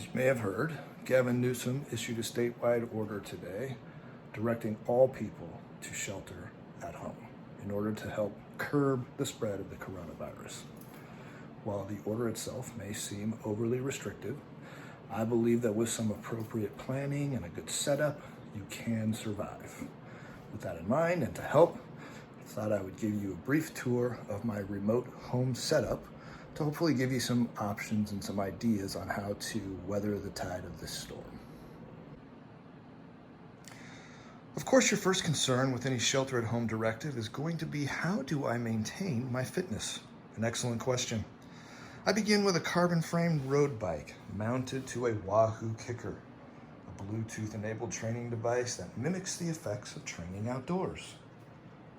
As you may have heard, Gavin Newsom issued a statewide order today directing all people to shelter at home in order to help curb the spread of the coronavirus. While the order itself may seem overly restrictive, I believe that with some appropriate planning and a good setup, you can survive. With that in mind, and to help, I thought I would give you a brief tour of my remote home setup to hopefully give you some options and some ideas on how to weather the tide of this storm. Of course, your first concern with any shelter-at-home directive is going to be, how do I maintain my fitness? An excellent question. I begin with a carbon-framed road bike mounted to a Wahoo KICKR, a Bluetooth-enabled training device that mimics the effects of training outdoors.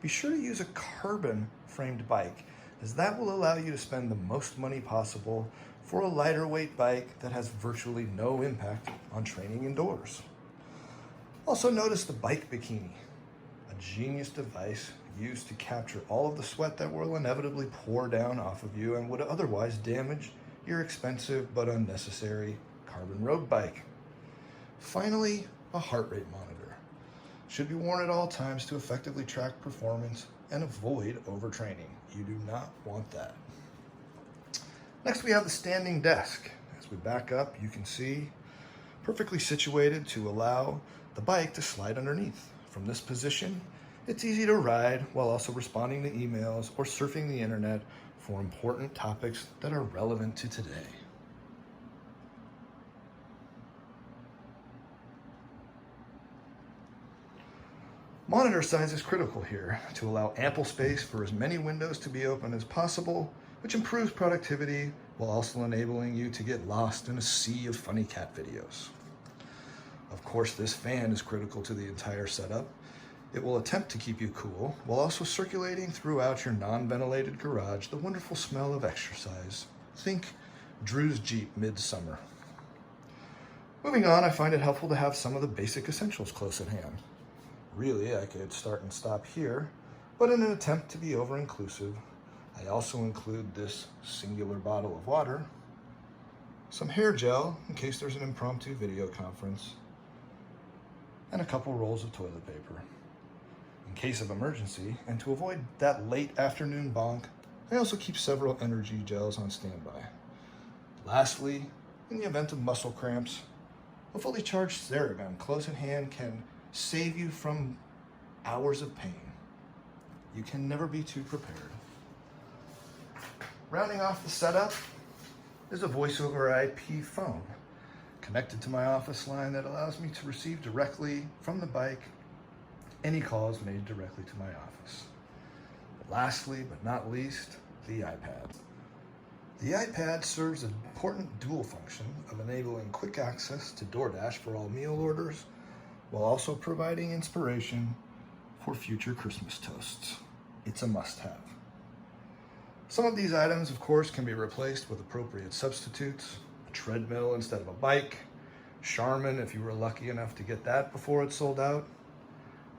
Be sure to use a carbon-framed bike, as that will allow you to spend the most money possible for a lighter weight bike that has virtually no impact on training indoors. Also notice the bike bikini, a genius device used to capture all of the sweat that will inevitably pour down off of you and would otherwise damage your expensive but unnecessary carbon road bike. Finally, a heart rate monitor should be worn at all times to effectively track performance and avoid overtraining. You do not want that. Next, we have the standing desk. As we back up, you can see perfectly situated to allow the bike to slide underneath. From this position, it's easy to ride while also responding to emails or surfing the internet for important topics that are relevant to today. Monitor size is critical here to allow ample space for as many windows to be open as possible, which improves productivity while also enabling you to get lost in a sea of funny cat videos. Of course, this fan is critical to the entire setup. It will attempt to keep you cool while also circulating throughout your non-ventilated garage the wonderful smell of exercise. Think Drew's Jeep midsummer. Moving on, I find it helpful to have some of the basic essentials close at hand. Really, I could start and stop here, but in an attempt to be over-inclusive, I also include this singular bottle of water, some hair gel in case there's an impromptu video conference, and a couple rolls of toilet paper. In case of emergency, and to avoid that late afternoon bonk, I also keep several energy gels on standby. Lastly, in the event of muscle cramps, a fully charged Theragun close at hand can save you from hours of pain. You can never be too prepared. Rounding off the setup is a voice-over IP phone connected to my office line that allows me to receive directly from the bike any calls made directly to my office. Lastly, but not least, the iPad. The iPad serves an important dual function of enabling quick access to DoorDash for all meal orders, while also providing inspiration for future Christmas toasts. It's a must-have. Some of these items, of course, can be replaced with appropriate substitutes: a treadmill instead of a bike, Charmin if you were lucky enough to get that before it sold out,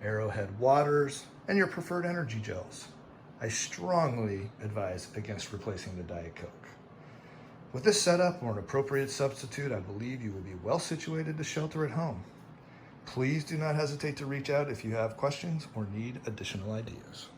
Arrowhead waters, and your preferred energy gels. I strongly advise against replacing the Diet Coke. With this setup or an appropriate substitute, I believe you will be well situated to shelter at home. Please do not hesitate to reach out if you have questions or need additional ideas.